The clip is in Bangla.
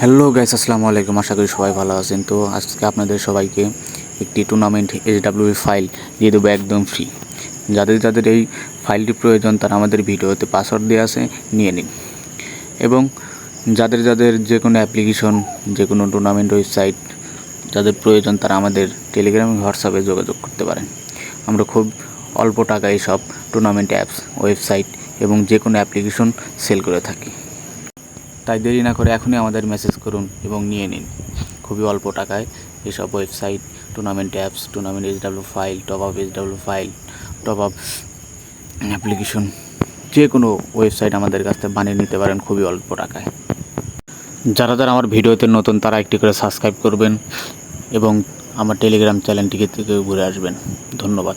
হ্যালো গাইস, আসসালামু আলাইকুম। আশা করি সবাই ভালো আছেন। তো আজকে আপনাদের সবাইকে একটি টুর্নামেন্ট HWE ফাইল দিয়ে দেবো একদম ফ্রি। যাদের যাদের এই ফাইলটি প্রয়োজন তারা আমাদের ভিডিওতে পাসওয়ার্ড দেওয়া আছে, নিয়ে নিন। এবং যাদের যাদের যে কোনো অ্যাপ্লিকেশন, যে কোনো টুর্নামেন্ট ওয়েবসাইট যাদের প্রয়োজন তারা আমাদের টেলিগ্রাম হোয়াটসঅ্যাপে যোগাযোগ করতে পারেন। আমরা খুব অল্প টাকায় সব টুর্নামেন্ট অ্যাপস, ওয়েবসাইট এবং যে কোনো অ্যাপ্লিকেশন সেল করে থাকি। তাই দেরি না করে এখনই আমাদের মেসেজ করুন এবং নিয়ে নিন খুবই অল্প টাকায় এসব website, tournament apps, tournament HW file, top up HW file, top up application, যে কোনো ওয়েবসাইট আমাদের কাছ থেকে বানিয়ে নিতে পারেন খুবই অল্প টাকায়। যারা যারা আমার ভিডিওতে নতুন তারা একটি করে সাবস্ক্রাইব করবেন এবং আমার টেলিগ্রাম চ্যানেলটিকে থেকে ঘুরে আসবেন। ধন্যবাদ।